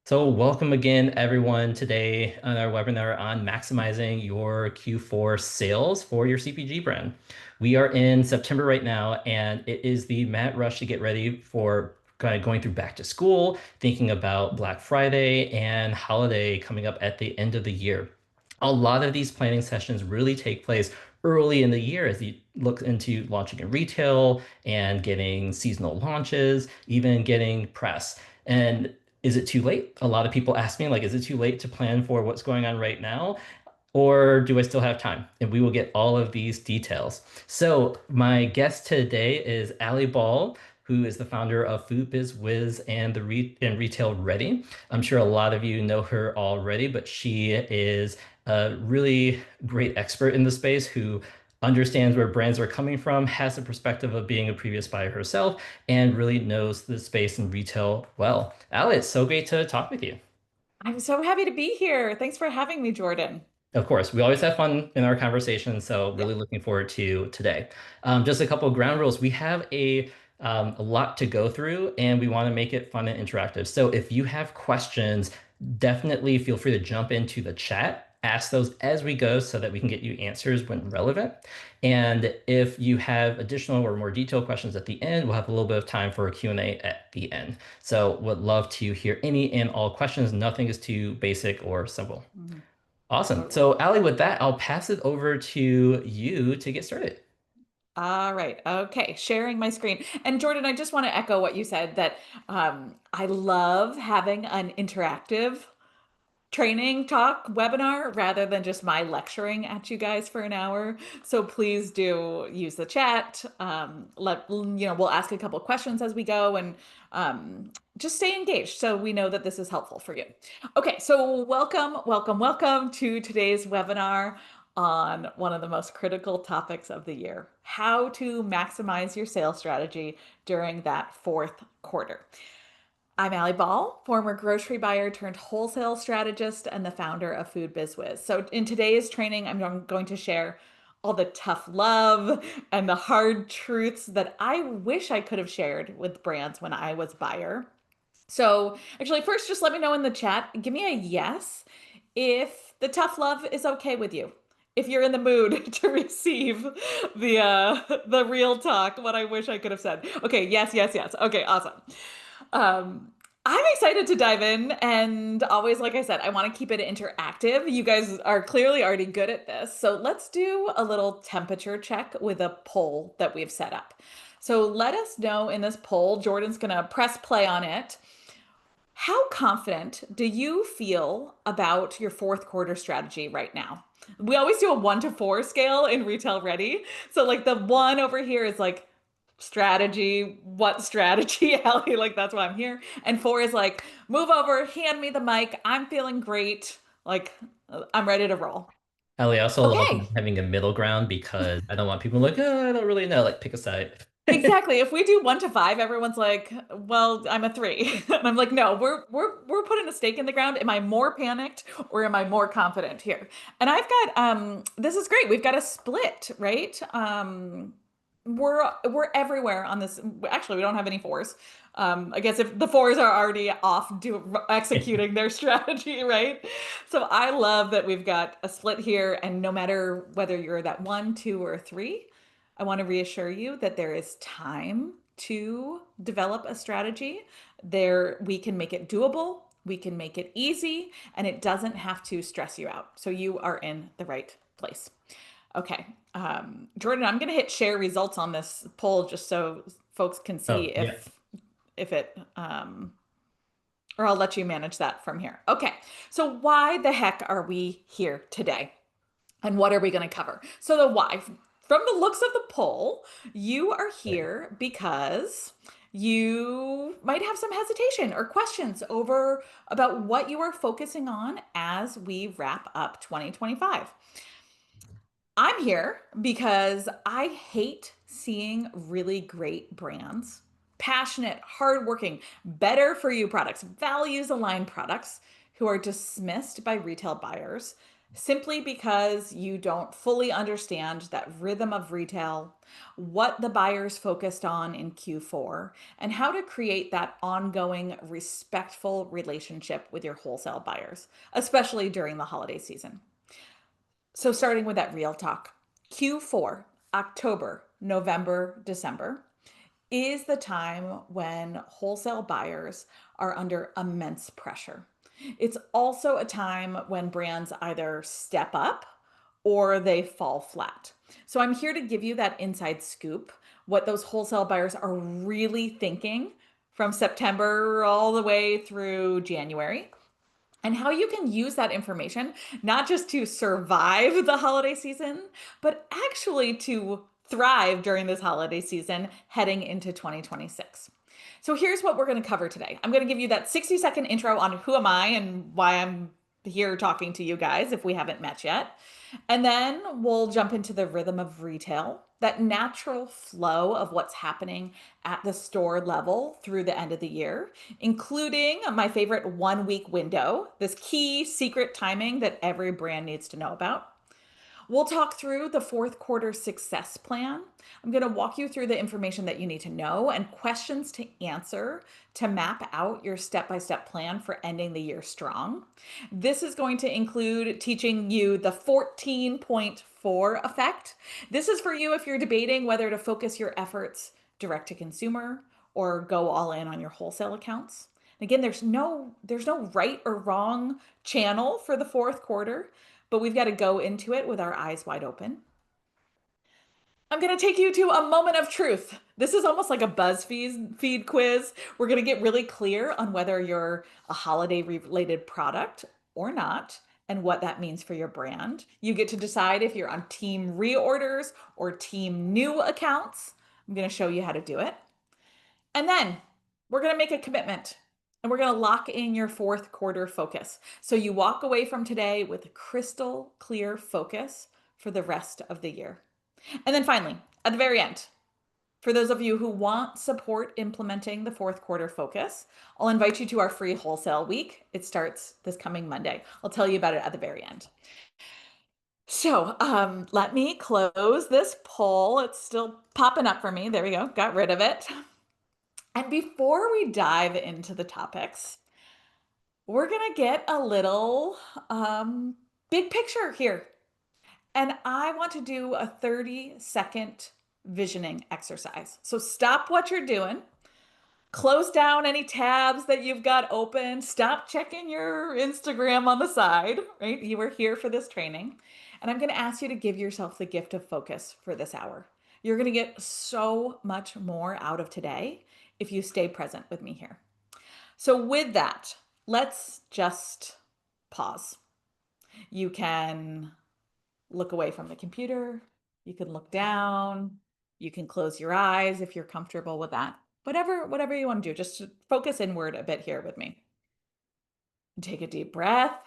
So welcome again, everyone, today on our webinar on maximizing your Q4 sales for your CPG brand. We are in September right now, and it is the mad rush to get ready for kind of going through back to school, thinking about Black Friday and holiday coming up at the end of the year. A lot of these planning sessions really take place early in the year as you look into launching in retail and getting seasonal launches, even getting press. And is it too late? A lot of people ask me, like, is it too late to plan for what's going on right now? Or do I still have time? And we will get all of these details. So my guest today is Alli Ball, who is the founder of Food Biz Wiz and Retail Ready. I'm sure a lot of you know her already, but she is a really great expert in the space who understands where brands are coming from, has the perspective of being a previous buyer herself, and really knows the space in retail well. Alli, it's so great to talk with you. I'm so happy to be here. Thanks for having me, Jordan. Of course, we always have fun in our conversations, so Yeah. really looking forward to today. Just a couple of ground rules. We have a lot to go through, and we want to make it fun and interactive. So if you have questions, definitely feel free to jump into the chat, ask those as we go so that we can get you answers when relevant. And if you have additional or more detailed questions at the end, we'll have a little bit of time for a Q&A at the end. So would love to hear any and all questions. Nothing is too basic or simple. Mhm. Awesome. Totally. So, Alli, with that, I'll pass it over to you to get started. All right. Okay. Sharing my screen. And Jordan, I just want to echo what you said that I love having an interactive training talk webinar rather than just my lecturing at you guys for an hour. So please do use the chat. We'll ask a couple questions as we go and just stay engaged so we know that this is helpful for you. Okay, so welcome to today's webinar on one of the most critical topics of the year, how to maximize your sales strategy during that fourth quarter. I'm Alli Ball, former grocery buyer turned wholesale strategist and the founder of Food Biz Wiz. So in today's training, I'm going to share all the tough love and the hard truths that I wish I could have shared with brands when I was buyer. So actually, first, just let me know in the chat. Give me a yes if the tough love is okay with you. If you're in the mood to receive the real talk, what I wish I could have said. Okay, yes, yes, yes. Okay, awesome. I'm excited to dive in, and always, like I said, I want to keep it interactive. You guys are clearly already good at this. So let's do a little temperature check with a poll that we've set up. So let us know in this poll, Jordan's going to press play on it. How confident do you feel about your fourth quarter strategy right now? We always do a 1 to 4 scale in Retail Ready. So, like, the one over here is like strategy, what strategy, Alli? Like, that's why I'm here. And 4 is like, move over, hand me the mic. I'm feeling great. Like, I'm ready to roll. Alli, I also love Okay. not having a middle ground because I don't want people like, oh, I don't really know, like pick a side. Exactly. If we do 1 to 5, everyone's like, "Well, I'm a 3." And I'm like, "No, we're putting a stake in the ground. Am I more panicked or am I more confident here?" And I've got this is great. We've got a split, right? We're everywhere on this. Actually, we don't have any fours. I guess if the fours are already off executing their strategy, right? So I love that we've got a split here, and no matter whether you're that 1, 2, or 3, I want to reassure you that there is time to develop a strategy. There, we can make it doable, we can make it easy, and it doesn't have to stress you out. So you are in the right place. Okay, Jordan, I'm going to hit share results on this poll just so folks can see Oh, yeah. if it or I'll let you manage that from here. Okay, so why the heck are we here today? And what are we going to cover? So, the why. From the looks of the poll, you are here because you might have some hesitation or questions over about what you are focusing on as we wrap up 2025. I'm here because I hate seeing really great brands, passionate, hardworking, better for you products, values aligned products who are dismissed by retail buyers simply because you don't fully understand that rhythm of retail, what the buyers focused on in Q4, and how to create that ongoing, respectful relationship with your wholesale buyers, especially during the holiday season. So, starting with that real talk, Q4, October, November, December, is the time when wholesale buyers are under immense pressure. It's also a time when brands either step up or they fall flat. So I'm here to give you that inside scoop, what those wholesale buyers are really thinking from September all the way through January, and how you can use that information not just to survive the holiday season, but actually to thrive during this holiday season heading into 2026. So here's what we're going to cover today. I'm going to give you that 60-second intro on who am I and why I'm here talking to you guys if we haven't met yet. And then we'll jump into the rhythm of retail, that natural flow of what's happening at the store level through the end of the year, including my favorite 1 week window, this key secret timing that every brand needs to know about. We'll talk through the fourth quarter success plan. I'm going to walk you through the information that you need to know and questions to answer to map out your step by step plan for ending the year strong. This is going to include teaching you the 14.4 effect. This is for you if you're debating whether to focus your efforts direct to consumer or go all in on your wholesale accounts. Again, there's no right or wrong channel for the fourth quarter, but we've got to go into it with our eyes wide open. I'm going to take you to a moment of truth. This is almost like a BuzzFeed feed quiz. We're going to get really clear on whether you're a holiday related product or not and what that means for your brand. You get to decide if you're on team reorders or team new accounts. I'm going to show you how to do it. And then we're going to make a commitment and we're going to lock in your fourth quarter focus. So you walk away from today with crystal clear focus for the rest of the year. And then finally, at the very end, for those of you who want support implementing the fourth quarter focus, I'll invite you to our free wholesale week. It starts this coming Monday. I'll tell you about it at the very end. So let me close this poll. It's still popping up for me. There we go. Got rid of it. And before we dive into the topics, we're going to get a little big picture here. And I want to do a 30-second visioning exercise. So stop what you're doing, close down any tabs that you've got open, stop checking your Instagram on the side, right? You were here for this training. And I'm going to ask you to give yourself the gift of focus for this hour. You're going to get so much more out of today if you stay present with me here. So, with that, let's just pause. You can look away from the computer, you can look down, you can close your eyes if you're comfortable with that. Whatever you want to do, just focus inward a bit here with me. Take a deep breath.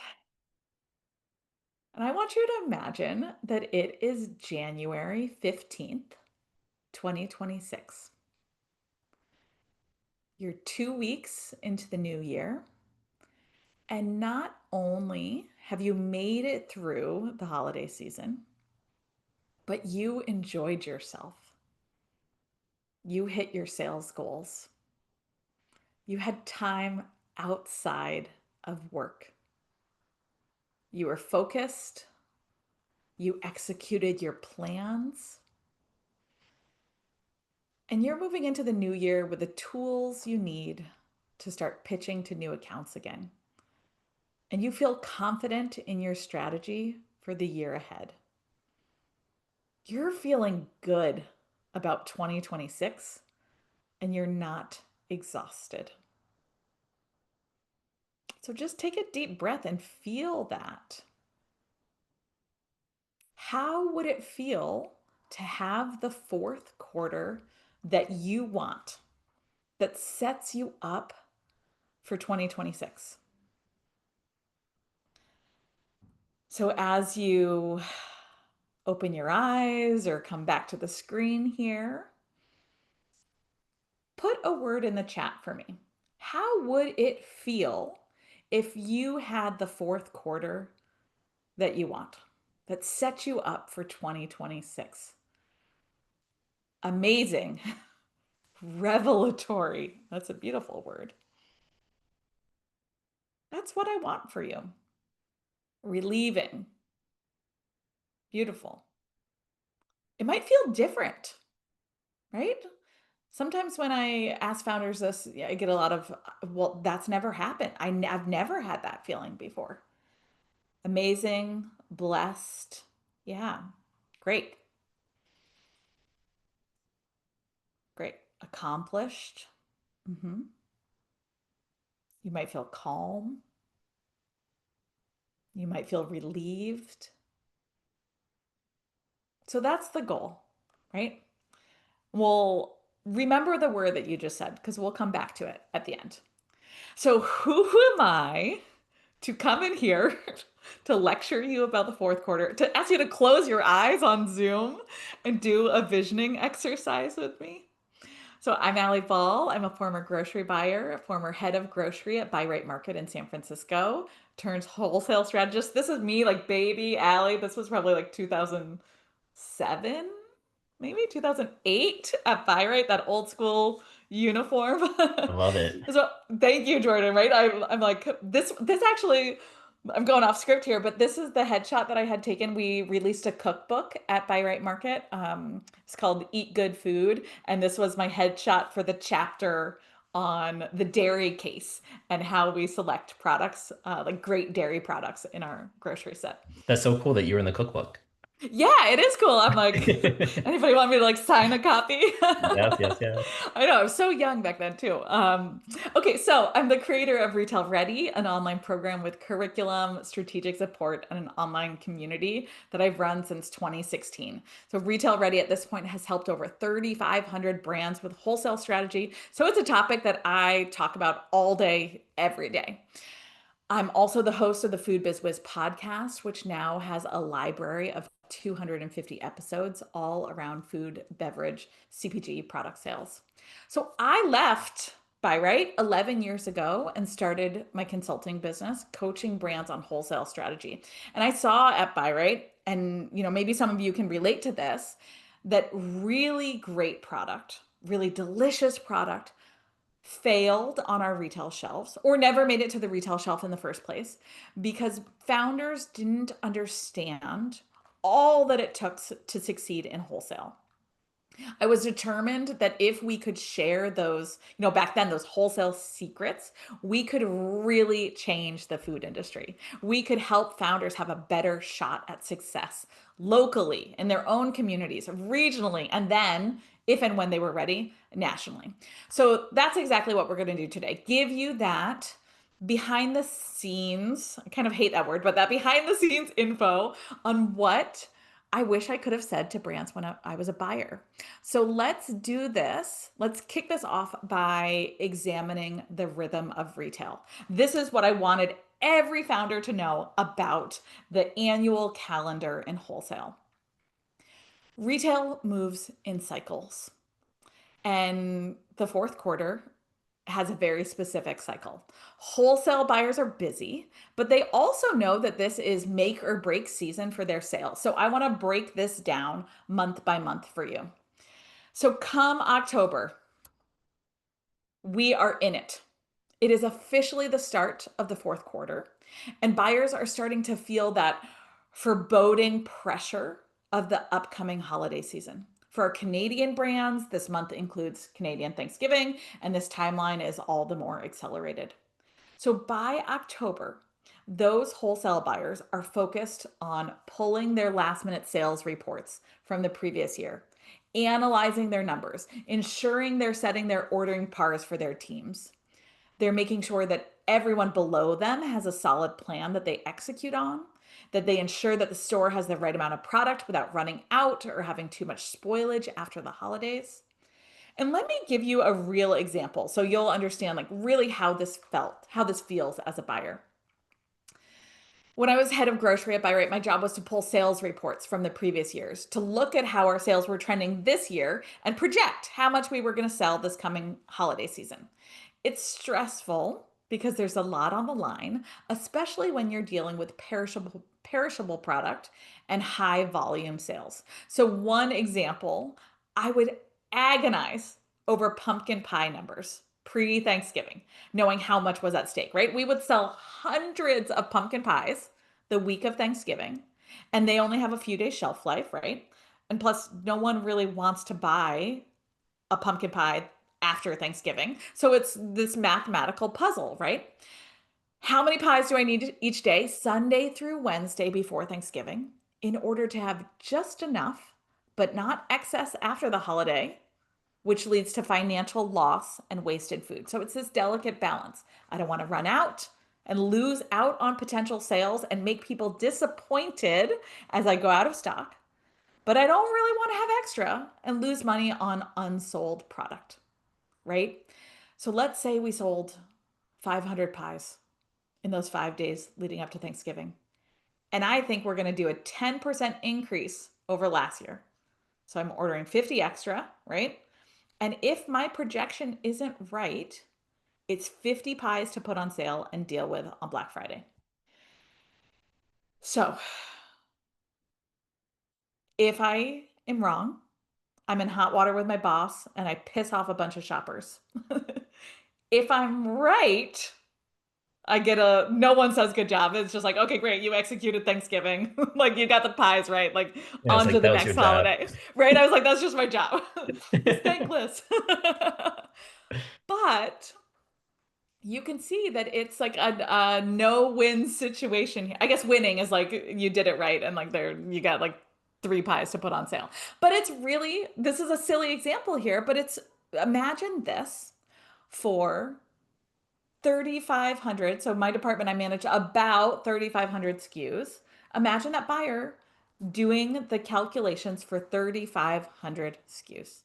And I want you to imagine that it is January 15th, 2026. You're 2 weeks into the new year. And not only have you made it through the holiday season, but you enjoyed yourself. You hit your sales goals. You had time outside of work. You were focused. You executed your plans. And you're moving into the new year with the tools you need to start pitching to new accounts again. And you feel confident in your strategy for the year ahead. You're feeling good about 2026 and you're not exhausted. So just take a deep breath and feel that. How would it feel to have the fourth quarter that you want, that sets you up for 2026? So as you open your eyes or come back to the screen here, put a word in the chat for me. How would it feel if you had the fourth quarter that you want that sets you up for 2026? Amazing, revelatory. That's a beautiful word. That's what I want for you. Relieving, beautiful. It might feel different, right? Sometimes when I ask founders this, yeah, I get a lot of, well, that's never happened. I've never had that feeling before. Amazing, blessed. Yeah, great, great. Accomplished. hmm You might feel calm. You might feel relieved. So that's the goal, right? We'll remember the word that you just said because we'll come back to it at the end. So, who am I to come in here to lecture you about the fourth quarter, to ask you to close your eyes on Zoom and do a visioning exercise with me? So I'm Alli Ball. I'm a former grocery buyer, a former head of grocery at Buy Right Market in San Francisco, turned wholesale strategist. This is me, like baby Alli. This was probably like 2007, maybe 2008 at Buy Right, that old school uniform. I love it. So thank you, Jordan. Right? I'm like this actually. I'm going off script here, but this is the headshot that I had taken. We released a cookbook at Buy Right Market. It's called Eat Good Food, and this was my headshot for the chapter on the dairy case and how we select products, like great dairy products in our grocery set. That's so cool that you were in the cookbook. Yeah, it is cool. I'm like, anybody want me to like sign a copy? Yes, yes, yes. I know, I was so young back then too. Okay, so I'm the creator of Retail Ready, an online program with curriculum, strategic support, and an online community that I've run since 2016. So Retail Ready at this point has helped over 3,500 brands with wholesale strategy. So it's a topic that I talk about all day, every day. I'm also the host of the Food Biz Wiz podcast, which now has a library of 250 episodes all around food, beverage, CPG product sales. So I left Buy Right 11 years ago and started my consulting business, coaching brands on wholesale strategy. And I saw at Buy Right, and maybe some of you can relate to this, that really great product, really delicious product failed on our retail shelves or never made it to the retail shelf in the first place because founders didn't understand all that it took to succeed in wholesale. I was determined that if we could share those, back then, those wholesale secrets, we could really change the food industry. We could help founders have a better shot at success locally in their own communities, regionally, and then, if and when they were ready, nationally. So that's exactly what we're going to do today. Give you that behind the scenes, I kind of hate that word, but that behind the scenes info on what I wish I could have said to brands when I was a buyer. So let's do this. Let's kick this off by examining the rhythm of retail. This is what I wanted every founder to know about the annual calendar in wholesale. Retail moves in cycles, and the fourth quarter has a very specific cycle. Wholesale buyers are busy, but they also know that this is make or break season for their sales. So I want to break this down month by month for you. So come October, we are in it. It is officially the start of the fourth quarter, and buyers are starting to feel that foreboding pressure of the upcoming holiday season. For our Canadian brands, this month includes Canadian Thanksgiving, and this timeline is all the more accelerated. So by October, those wholesale buyers are focused on pulling their last minute sales reports from the previous year, analyzing their numbers, ensuring they're setting their ordering pars for their teams. They're making sure that everyone below them has a solid plan that they execute on, that they ensure that the store has the right amount of product without running out or having too much spoilage after the holidays. And let me give you a real example so you'll understand like really how this felt, how this feels as a buyer. When I was head of grocery at Buy Right, my job was to pull sales reports from the previous years to look at how our sales were trending this year and project how much we were going to sell this coming holiday season. It's stressful, because there's a lot on the line, especially when you're dealing with perishable product and high volume sales. So one example, I would agonize over pumpkin pie numbers pre-Thanksgiving, knowing how much was at stake, right? We would sell hundreds of pumpkin pies the week of Thanksgiving, and they only have a few days shelf life, right? And plus, no one really wants to buy a pumpkin pie after Thanksgiving. So it's this mathematical puzzle, right? How many pies do I need each day, Sunday through Wednesday before Thanksgiving, in order to have just enough, but not excess after the holiday, which leads to financial loss and wasted food? So it's this delicate balance. I don't want to run out and lose out on potential sales and make people disappointed as I go out of stock, but I don't really want to have extra and lose money on unsold product, right? So let's say we sold 500 pies in those 5 days leading up to Thanksgiving. And I think we're going to do a 10% increase over last year. So I'm ordering 50 extra, right? And if my projection isn't right, it's 50 pies to put on sale and deal with on Black Friday. So if I am wrong, I'm in hot water with my boss and I piss off a bunch of shoppers. If I'm right, I get a no one says good job. It's just like, okay, great, you executed Thanksgiving. Like you got the pies right. Like Yeah, it's on to like the that was your next job. holiday. Right? I was like, that's just my job. It's thankless. But you can see that it's like a no-win situation here. I guess winning is like you did it right and like there you got like three pies to put on sale. But it's really this is a silly example here, but it's imagine this for 3,500. So my department, I manage about 3,500 SKUs. Imagine that buyer doing the calculations for 3,500 SKUs.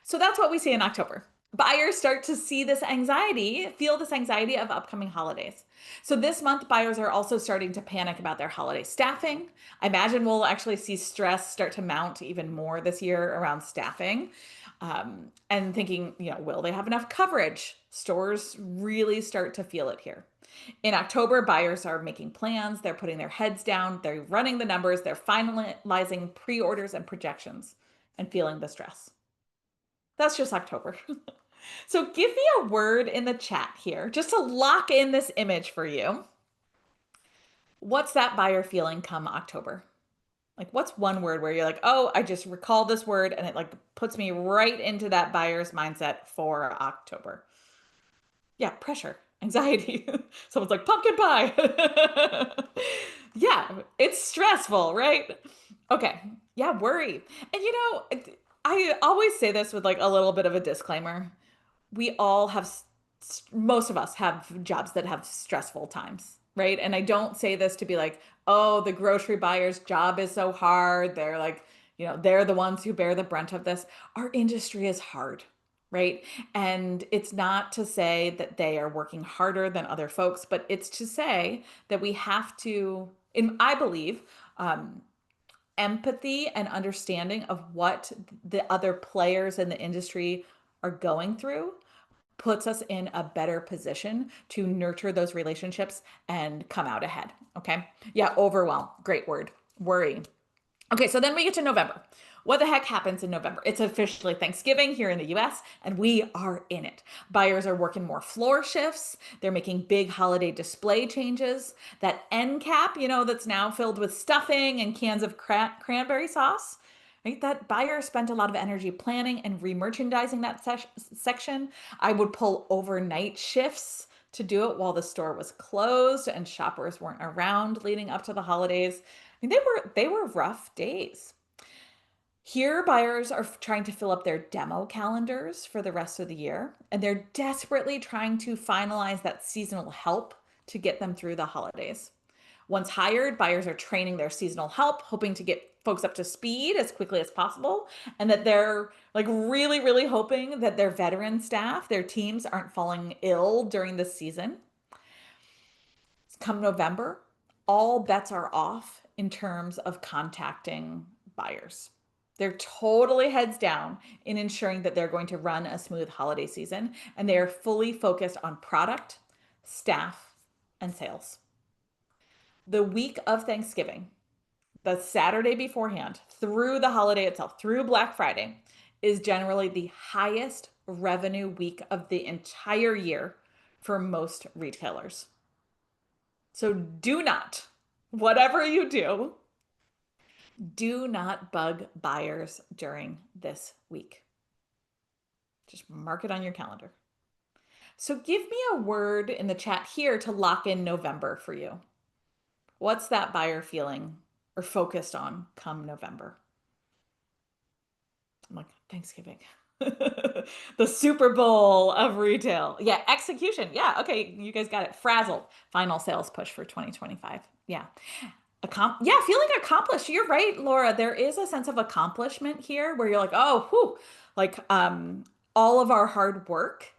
So that's what we see in October. Buyers start to see this anxiety, feel this anxiety of upcoming holidays. So this month, buyers are also starting to panic about their holiday staffing. I imagine we'll actually see stress start to mount even more this year around staffing. And thinking, will they have enough coverage? Stores really start to feel it here. In October, buyers are making plans, they're putting their heads down, they're running the numbers, they're finalizing pre orders and projections, and feeling the stress. That's just October. So give me a word in the chat here just to lock in this image for you. What's that buyer feeling come October? Like, what's one word where you're like, oh, I just recall this word and it like puts me right into that buyer's mindset for October? Yeah, pressure, anxiety. Someone's like, pumpkin pie. Yeah, it's stressful, right? Okay. Yeah, worry. And I always say this with like a little bit of a disclaimer. We all have, most of us have jobs that have stressful times, right? And I don't say this to be like, oh, the grocery buyer's job is so hard. They're like, they're the ones who bear the brunt of this. Our industry is hard, right? And it's not to say that they are working harder than other folks, but it's to say that we have to, I believe, empathy and understanding of what the other players in the industry are going through puts us in a better position to nurture those relationships and come out ahead. Okay. Yeah. Overwhelm. Great word. Worry. Okay. So then we get to November. What the heck happens in November? It's officially Thanksgiving here in the US, and we are in it. Buyers are working more floor shifts. They're making big holiday display changes. That end cap, that's now filled with stuffing and cans of cranberry sauce. Right? That buyer spent a lot of energy planning and remerchandising that section. I would pull overnight shifts to do it while the store was closed and shoppers weren't around leading up to the holidays. I mean, they were rough days. Here, buyers are trying to fill up their demo calendars for the rest of the year, and they're desperately trying to finalize that seasonal help to get them through the holidays. Once hired, buyers are training their seasonal help, hoping to get folks up to speed as quickly as possible, and that they're like really, really hoping that their veteran staff, their teams aren't falling ill during this season. Come November, all bets are off in terms of contacting buyers. They're totally heads down in ensuring that they're going to run a smooth holiday season, and they are fully focused on product, staff, and sales. The week of Thanksgiving, the Saturday beforehand, through the holiday itself, through Black Friday, is generally the highest revenue week of the entire year for most retailers. So do not, whatever you do not bug buyers during this week. Just mark it on your calendar. So give me a word in the chat here to lock in November for you. What's that buyer feeling or focused on come November? I'm like, Thanksgiving. The Super Bowl of retail. Yeah, execution. Yeah, okay, you guys got it. Frazzled. Final sales push for 2025. Yeah. Yeah, feeling accomplished. You're right, Laura. There is a sense of accomplishment here where you're like, oh, whew, like all of our hard work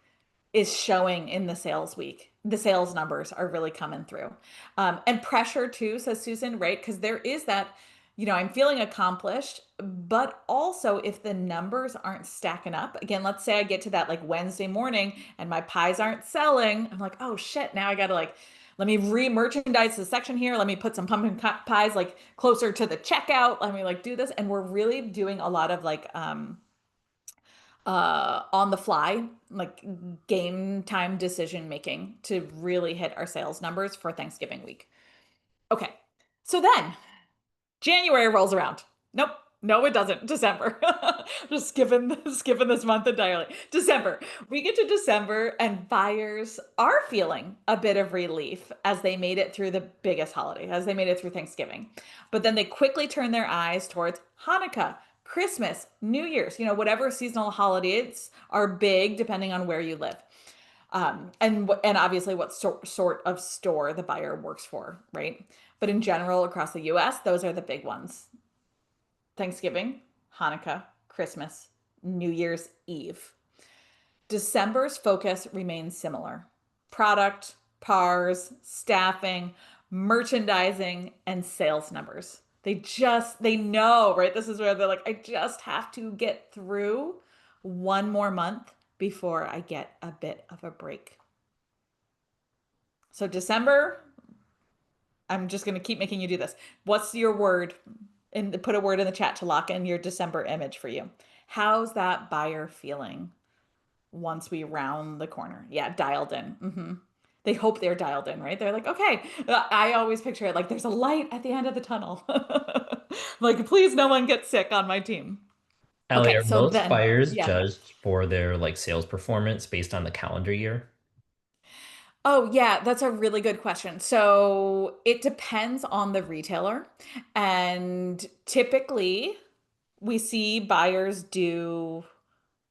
is showing in the sales week. The sales numbers are really coming through. And pressure too, says Susan, right? Because there is that, I'm feeling accomplished, but also if the numbers aren't stacking up, again, let's say I get to that like Wednesday morning and my pies aren't selling. I'm like, oh shit, now I gotta like, let me re-merchandise the section here. Let me put some pumpkin pies like closer to the checkout. Let me like do this. And we're really doing a lot of like on the fly, like game time decision making to really hit our sales numbers for Thanksgiving week. Okay. So then January rolls around. Nope. No, it doesn't. December. Just skipping this month entirely. December. We get to December and buyers are feeling a bit of relief as they made it through the biggest holiday, as they made it through Thanksgiving. But then they quickly turn their eyes towards Hanukkah, Christmas, New Year's, whatever seasonal holidays are big depending on where you live. And obviously what sort of store the buyer works for, right? But in general, across the US, those are the big ones. Thanksgiving, Hanukkah, Christmas, New Year's Eve. December's focus remains similar. Product, PARs, staffing, merchandising, and sales numbers. They know, right? This is where they're like, I just have to get through one more month before I get a bit of a break. So December, I'm just going to keep making you do this. What's your word? And put a word in the chat to lock in your December image for you. How's that buyer feeling once we round the corner? Yeah, dialed in. They hope they're dialed in, right? They're like, okay. I always picture it like there's a light at the end of the tunnel. Like, please, no one get sick on my team. Alli, Okay, are so most then, buyers yeah. judged for their like sales performance based on the calendar year? Oh, yeah, that's a really good question. So it depends on the retailer. And typically, we see buyers do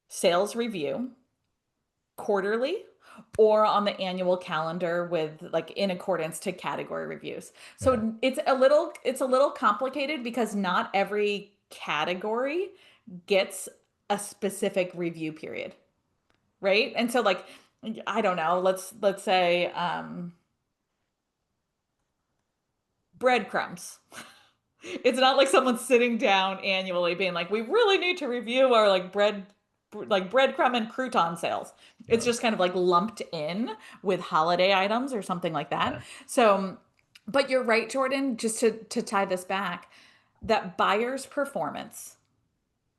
sales review quarterly or on the annual calendar with like in accordance to category reviews. Okay. So it's a little complicated because not every category gets a specific review period, right? And so like I don't know, let's say breadcrumbs. It's not like someone's sitting down annually being like, we really need to review our like breadcrumb and crouton sales. It's Yeah. just kind of like lumped in with holiday items or something like that. Okay. So, but you're right, Jordan, just to tie this back, that buyer's performance,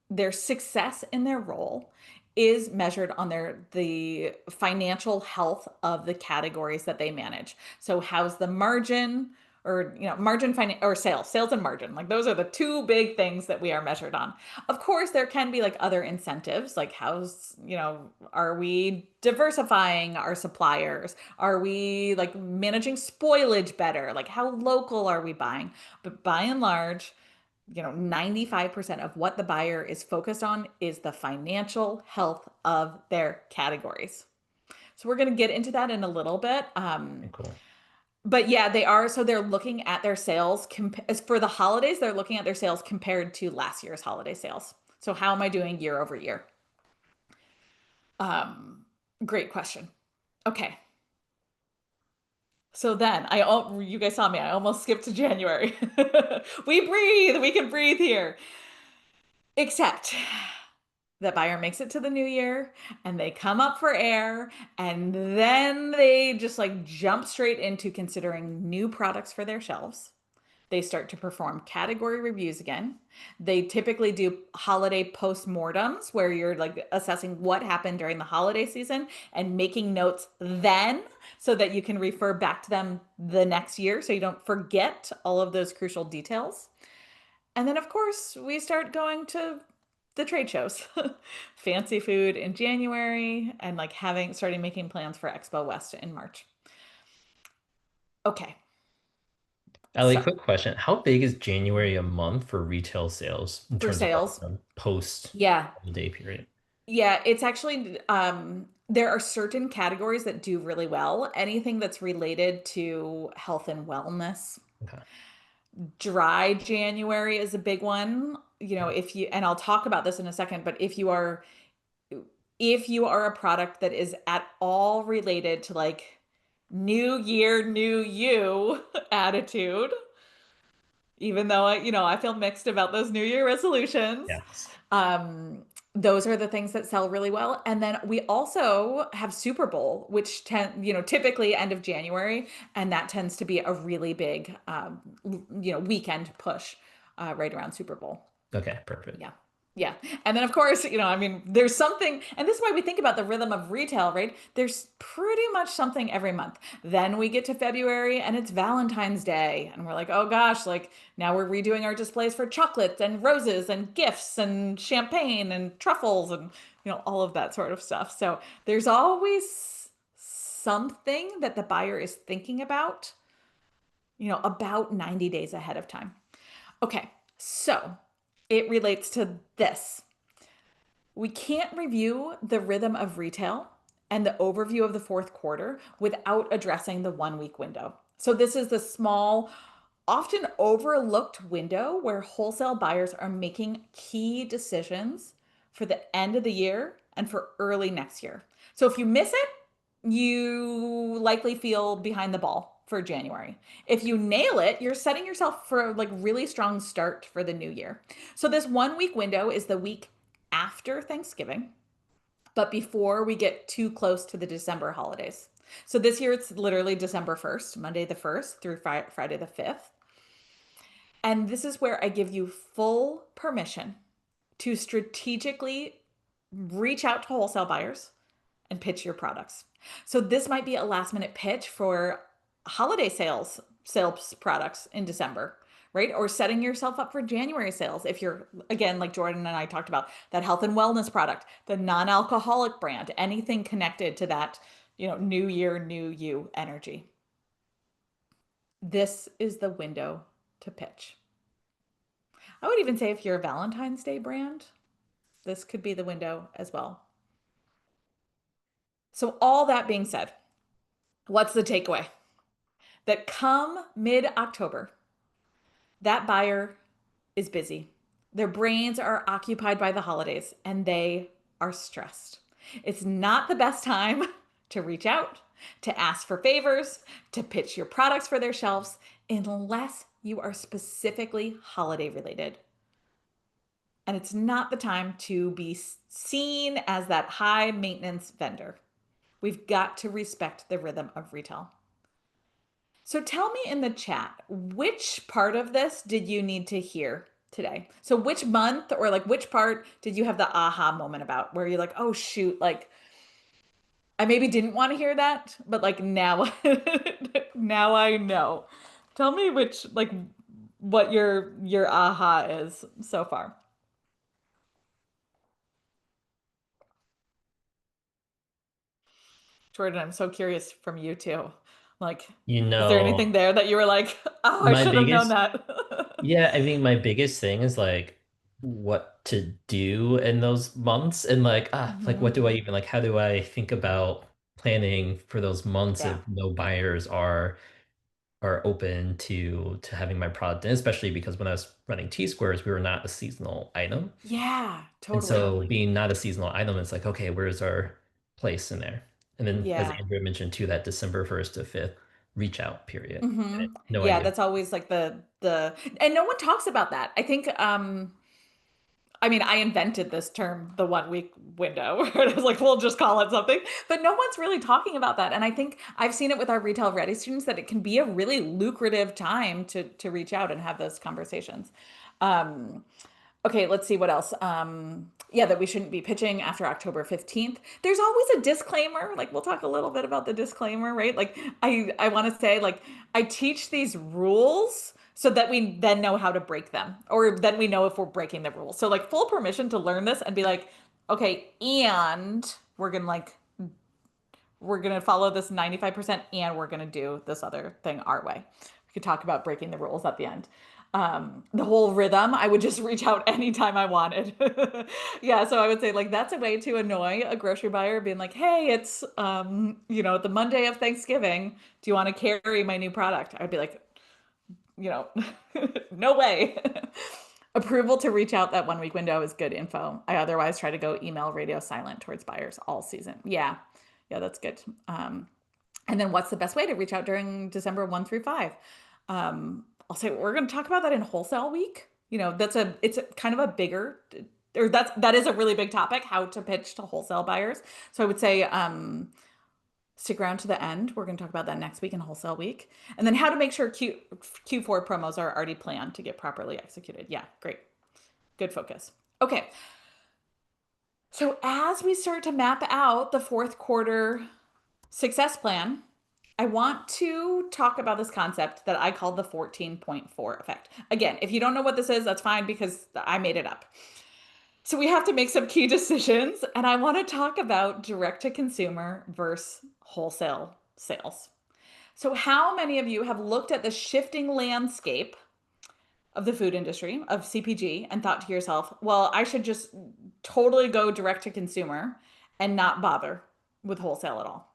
their success in their role is measured on the financial health of the categories that they manage. So how's the margin or margin finance or sales and margin. Like those are the two big things that we are measured on. Of course, there can be like other incentives, like are we diversifying our suppliers? Are we like managing spoilage better? Like how local are we buying? But by and large, 95% of what the buyer is focused on is the financial health of their categories. So we're going to get into that in a little bit. Okay, cool. But yeah, they are. So they're looking at their sales as for the holidays, they're looking at their sales compared to last year's holiday sales. So how am I doing year over year? Um, Great question. Okay. So then you guys saw me, I almost skipped to January. We breathe, we can breathe here. Except that buyer makes it to the new year and they come up for air and then they just like jump straight into considering new products for their shelves. They start to perform category reviews again. They typically do holiday postmortems where you're like assessing what happened during the holiday season and making notes then so that you can refer back to them the next year so you don't forget all of those crucial details. And then, of course, we start going to the trade shows, fancy food in January, and like starting making plans for Expo West in March. Okay, Alli, so quick question. How big is January a month for retail sales in for terms of like sales, post yeah, holiday period? yeah, it's actually there are certain categories that do really well. Anything that's related to health and wellness. Okay. Dry January is a big one. You know, if you, and I'll talk about this in a second, but if you are a product that is at all related to like new year, new you attitude, even though I feel mixed about those new year resolutions. Yes. Um, those are the things that sell really well. And then we also have Super Bowl, which typically end of January, and that tends to be a really big weekend push right around Super Bowl. Okay, perfect. Yeah. Yeah. And then, of course, I mean, there's something, and this is why we think about the rhythm of retail, right? There's pretty much something every month. Then we get to February and it's Valentine's Day. And we're like, oh gosh, like now we're redoing our displays for chocolates and roses and gifts and champagne and truffles and, all of that sort of stuff. So there's always something that the buyer is thinking about 90 days ahead of time. Okay. So it relates to this. We can't review the rhythm of retail and the overview of the fourth quarter without addressing the 1 week window. So, this is the small, often overlooked window where wholesale buyers are making key decisions for the end of the year and for early next year. So, if you miss it, you likely feel behind the ball for January. If you nail it, you're setting yourself for a like really strong start for the new year. So this 1 week window is the week after Thanksgiving, but before we get too close to the December holidays. So this year it's literally December 1st, Monday the 1st through Friday the 5th. And this is where I give you full permission to strategically reach out to wholesale buyers and pitch your products. So this might be a last minute pitch for holiday sales products in December, right? Or setting yourself up for January sales. If you're, again, like Jordan and I talked about, that health and wellness product, the non-alcoholic brand, anything connected to that, new year, new you energy. This is the window to pitch. I would even say if you're a Valentine's Day brand, this could be the window as well. So all that being said, what's the takeaway? That come mid-October, that buyer is busy. Their brains are occupied by the holidays and they are stressed. It's not the best time to reach out, to ask for favors, to pitch your products for their shelves, unless you are specifically holiday related. And it's not the time to be seen as that high maintenance vendor. We've got to respect the rhythm of retail. So tell me in the chat, which part of this did you need to hear today? So which month or like which part did you have the aha moment about where you're like, oh shoot, like I maybe didn't want to hear that, but like now now I know. Tell me which like what your aha is so far. Jordan, I'm so curious from you too. Like, You is there anything know, there that you were like, oh, I my should have known biggest, that? yeah, I mean, my biggest thing is like what to do in those months and like what Hmm. do I even like, how do I think about planning for those months Yeah. if no buyers are open to having my product in, especially because when I was running T squares, we were not a seasonal item. Yeah, And totally. so being not a seasonal item, it's like, okay, where's our place in there? And then as Yeah. Andrea mentioned too, that December 1st to 5th reach out period. I Hmm. had no Yeah, idea. that's always like the and no one talks about that. I think I mean, I invented this term, the 1 week window. I was like, we'll just call it something. But no one's really talking about that. And I think I've seen it with our retail ready students that it can be a really lucrative time to reach out and have those conversations. Um, okay, let's see what else. Yeah, that we shouldn't be pitching after October 15th. There's always a disclaimer. Like we'll talk a little bit about the disclaimer, right? Like I want to say like I teach these rules so that we then know how to break them or then we know if we're breaking the rules. So like full permission to learn this and be like, okay, and we're gonna follow this 95% and we're gonna do this other thing our way. We could talk about breaking the rules at the end. The whole rhythm, I would just reach out anytime I wanted. Yeah, so I would say like that's a way to annoy a grocery buyer, being like, hey, it's the Monday of Thanksgiving. Do you want to carry my new product? I'd be like, you know, no way. Approval to reach out that 1 week window is good info. I otherwise try to go email, radio silent towards buyers all season. Yeah, yeah, that's good. And then what's the best way to reach out during December 1 through 5? I'll say we're going to talk about that in wholesale week. It's a kind of a bigger, or that is a really big topic, how to pitch to wholesale buyers. So I would say stick around to the end. We're going to talk about that next week in wholesale week. And then how to make sure Q4 promos are already planned to get properly executed. Yeah, great. Good focus. Okay. So as we start to map out the fourth quarter success plan, I want to talk about this concept that I call the 14.4 effect. Again, if you don't know what this is, that's fine because I made it up. So we have to make some key decisions, and I want to talk about direct to consumer versus wholesale sales. So, how many of you have looked at the shifting landscape of the food industry, of CPG, and thought to yourself, well, I should just totally go direct to consumer and not bother with wholesale at all?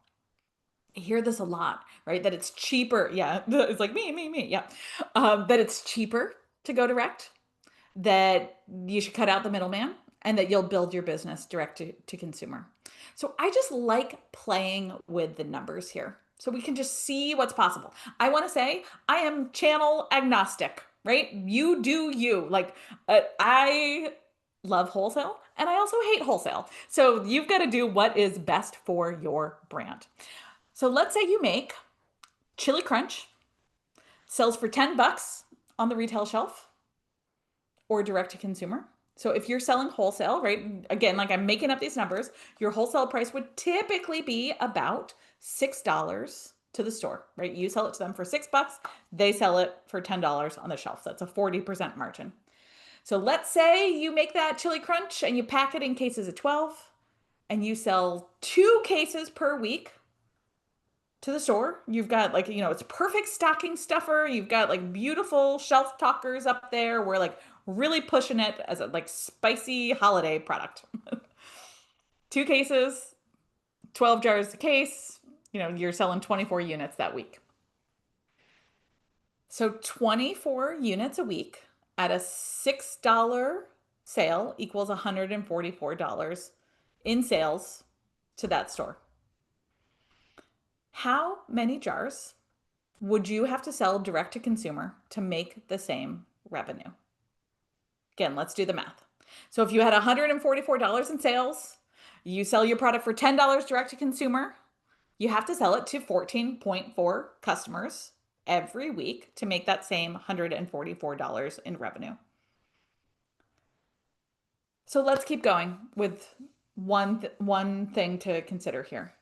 I hear this a lot, right? That it's cheaper. Yeah, it's like me. Yeah. That it's cheaper to go direct, that you should cut out the middleman, and that you'll build your business direct to consumer. So I just like playing with the numbers here so we can just see what's possible. I want to say I am channel agnostic, right? You do you. Like, I love wholesale and I also hate wholesale. So you've got to do what is best for your brand. So let's say you make Chili Crunch, sells for $10 on the retail shelf or direct to consumer. So if you're selling wholesale, right? Again, like I'm making up these numbers, your wholesale price would typically be about $6 to the store, right? You sell it to them for $6, they sell it for $10 on the shelf. That's a 40% margin. So let's say you make that chili crunch and you pack it in cases of 12 and you sell 2 cases per week to the store. You've got like, it's a perfect stocking stuffer. You've got like beautiful shelf talkers up there. We're like really pushing it as a like spicy holiday product. 2 cases, 12 jars a case. You're selling 24 units that week. So 24 units a week at a $6 sale equals $144 in sales to that store. How many jars would you have to sell direct to consumer to make the same revenue? Again, let's do the math. So if you had $144 in sales, you sell your product for $10 direct to consumer, you have to sell it to 14.4 customers every week to make that same $144 in revenue. So let's keep going with one thing to consider here.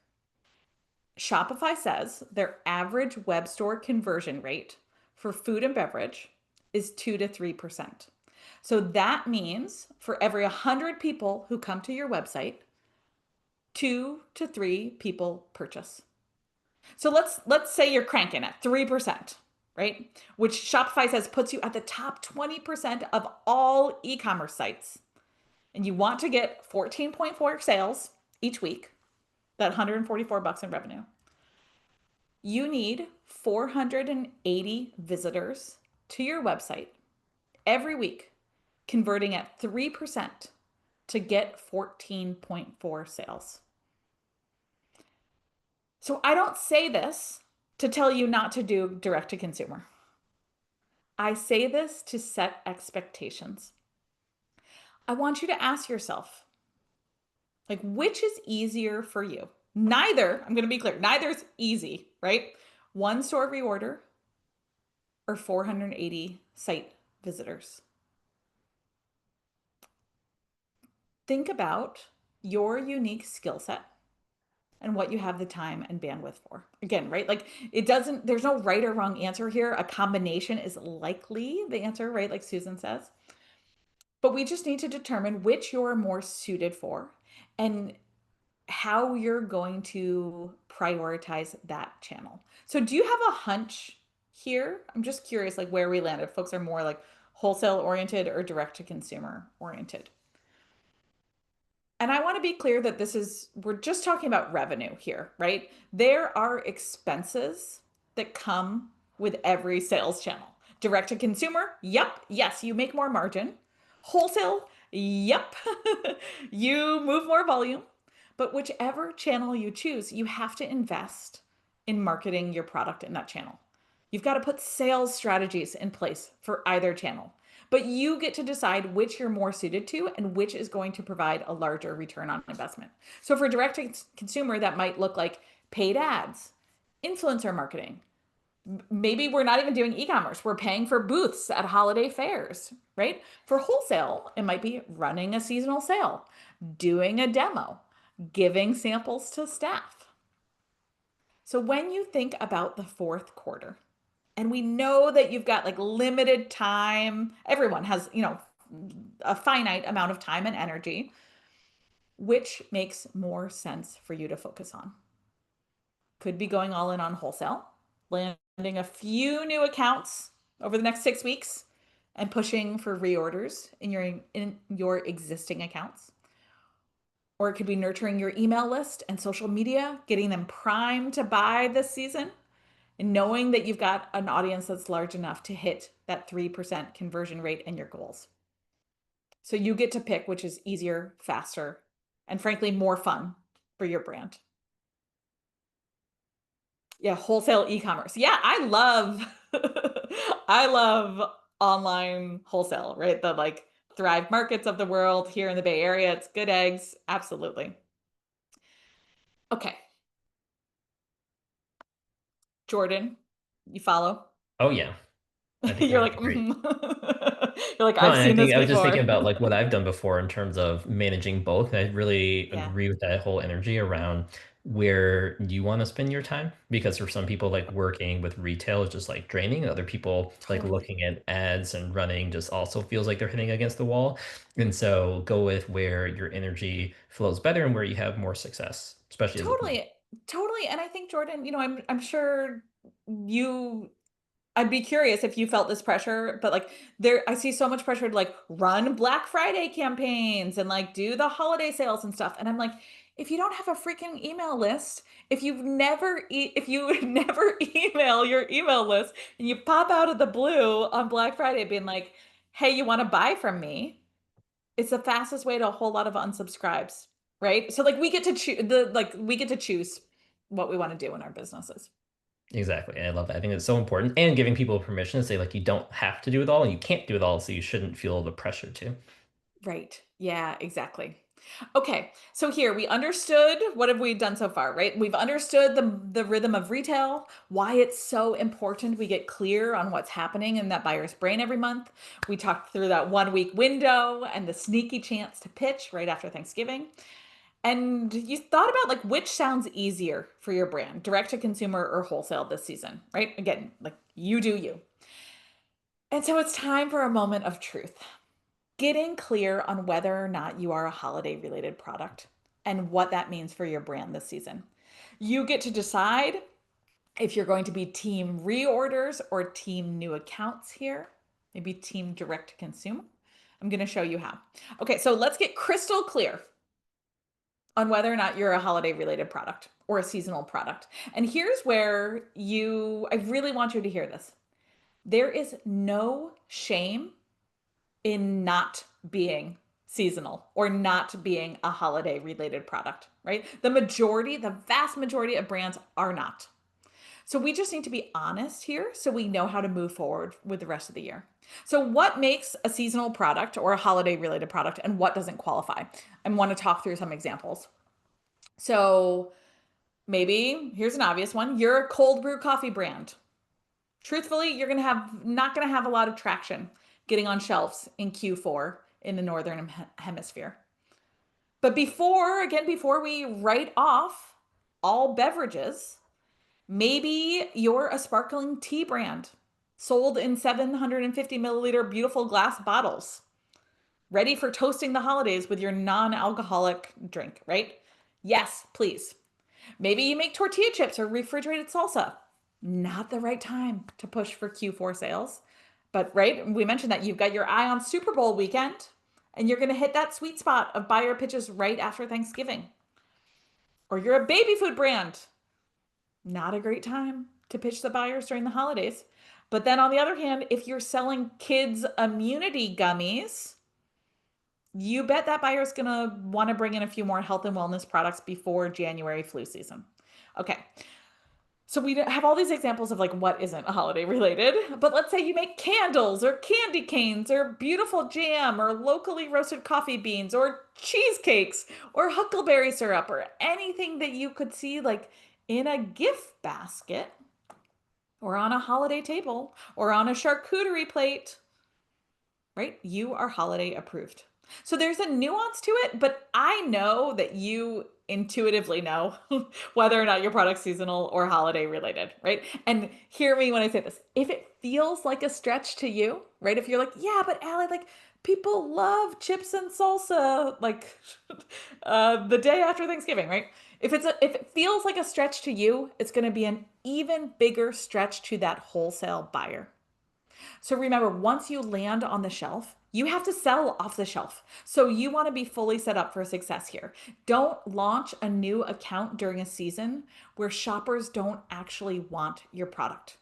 Shopify says their average web store conversion rate for food and beverage is 2 to 3%. So that means for every 100 people who come to your website, 2 to 3 people purchase. So let's say you're cranking at 3%, right? Which Shopify says puts you at the top 20% of all e-commerce sites. And you want to get 14.4 sales each week, that $144 in revenue. You need 480 visitors to your website every week, converting at 3% to get 14.4 sales. So I don't say this to tell you not to do direct to consumer. I say this to set expectations. I want you to ask yourself, like, which is easier for you? Neither, I'm going to be clear, neither is easy, right? One store reorder or 480 site visitors. Think about your unique skill set and what you have the time and bandwidth for. Again, right? Like it doesn't, there's no right or wrong answer here. A combination is likely the answer, right? Like Susan says. But we just need to determine which you're more suited for and how you're going to prioritize that channel. So do you have a hunch here? I'm just curious like where we landed. Folks are more like wholesale oriented or direct to consumer oriented. And I want to be clear that we're just talking about revenue here, right? There are expenses that come with every sales channel. Direct to consumer, yep, yes, you make more margin. Wholesale, yep, you move more volume. But whichever channel you choose, you have to invest in marketing your product in that channel. You've got to put sales strategies in place for either channel. But you get to decide which you're more suited to and which is going to provide a larger return on investment. So for direct to consumer, that might look like paid ads, influencer marketing. Maybe we're not even doing e-commerce. We're paying for booths at holiday fairs, right? For wholesale, it might be running a seasonal sale, doing a demo, giving samples to staff. So when you think about the fourth quarter, and we know that you've got like limited time, everyone has, a finite amount of time and energy, which makes more sense for you to focus on? Could be going all in on wholesale, landing a few new accounts over the next 6 weeks and pushing for reorders in your existing accounts. Or it could be nurturing your email list and social media, getting them primed to buy this season, and knowing that you've got an audience that's large enough to hit that 3% conversion rate and your goals. So you get to pick which is easier, faster, and frankly, more fun for your brand. Yeah, wholesale e-commerce. Yeah, I love I love online wholesale, right? The like Thrive Markets of the world here in the Bay Area. It's good eggs. Absolutely. Okay. Jordan, you follow? Oh yeah, I think You're that'd like, be great. You're like, No, I've and I seen think this I was just thinking before. about like what I've done before in terms of managing both. I really Yeah, agree with that whole energy around where you want to spend your time because for some people like working with retail is just like draining. Other people like totally. looking at ads and running just also feels like they're hitting against the wall. And so go with where your energy flows better and where you have more success, especially as a Totally. Totally. And I think Jordan, I'm sure you I'd be curious if you felt this pressure, but like I see so much pressure to like run Black Friday campaigns and like do the holiday sales and stuff. And I'm like, if you don't have a freaking email list, if you never email your email list and you pop out of the blue on Black Friday being like, hey, you want to buy from me? It's the fastest way to a whole lot of unsubscribes, right? So like we get to choose what we want to do in our businesses. exactly. I love that. I think it's so important and giving people permission to say like you don't have to do it all and you can't do it all, so you shouldn't feel the pressure to. Right. Yeah, exactly. Okay. So here we understood what have we done so far, right? We've understood the rhythm of retail, why it's so important we get clear on what's happening in that buyer's brain every month. We talked through that 1 week window and the sneaky chance to pitch right after Thanksgiving. And you thought about like which sounds easier for your brand, direct to consumer or wholesale this season, right? Again, like you do you. And so it's time for a moment of truth. Getting clear on whether or not you are a holiday related product and what that means for your brand this season. You get to decide if you're going to be team reorders or team new accounts here, maybe team direct to consumer. I'm going to show you how. Okay, so let's get crystal clear on whether or not you're a holiday related product or a seasonal product. And here's where I really want you to hear this. There is no shame in not being seasonal or not being a holiday related product, right? The vast majority of brands are not. So we just need to be honest here so we know how to move forward with the rest of the year. So, what makes a seasonal product or a holiday related product and what doesn't qualify? I want to talk through some examples. So, maybe here's an obvious one. You're a cold brew coffee brand. Truthfully, you're going to have not going to have a lot of traction getting on shelves in Q4 in the northern hemisphere. But before we write off all beverages, maybe you're a sparkling tea brand sold in 750 milliliter beautiful glass bottles, ready for toasting the holidays with your non-alcoholic drink, right? Yes, please. Maybe you make tortilla chips or refrigerated salsa. Not the right time to push for Q4 sales. But right, we mentioned that you've got your eye on Super Bowl weekend and you're going to hit that sweet spot of buyer pitches right after Thanksgiving. Or you're a baby food brand. Not a great time to pitch the buyers during the holidays. But then on the other hand, if you're selling kids immunity gummies, you bet that buyer's going to want to bring in a few more health and wellness products before January flu season. Okay. So we have all these examples of like what isn't holiday related, but let's say you make candles or candy canes or beautiful jam or locally roasted coffee beans or cheesecakes or huckleberry syrup or anything that you could see like in a gift basket or on a holiday table or on a charcuterie plate, right? You are holiday approved. So there's a nuance to it, but I know that you intuitively know whether or not your product's seasonal or holiday related, right? And hear me when I say this. If it feels like a stretch to you, right? If you're like, yeah, but Allie, like people love chips and salsa, like the day after Thanksgiving, right? If it feels like a stretch to you, it's going to be an even bigger stretch to that wholesale buyer. So remember, once you land on the shelf, you have to sell off the shelf. So you want to be fully set up for success here. Don't launch a new account during a season where shoppers don't actually want your product.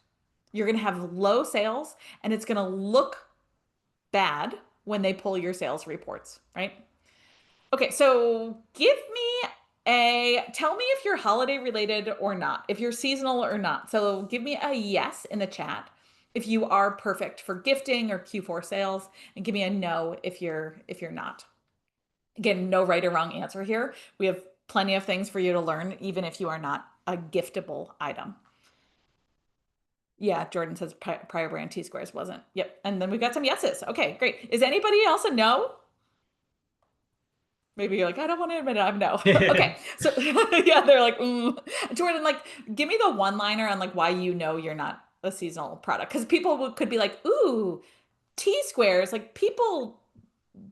You're going to have low sales and it's going to look bad when they pull your sales reports, right? Okay, so tell me if you're holiday related or not, if you're seasonal or not. So give me a yes in the chat if you are perfect for gifting or Q4 sales, and give me a no if you're not. Again, no right or wrong answer here. We have plenty of things for you to learn, even if you are not a giftable item. Yeah, Jordan says prior brand T squares wasn't. Yep. And then we've got some yeses. Okay, great. Is anybody else a no? Maybe you're like, I don't want to admit it. I'm no. Okay. So yeah, they're like, Jordan, like, give me the one-liner on like why you know you're not a seasonal product. Because people could be like, ooh, T squares. Like people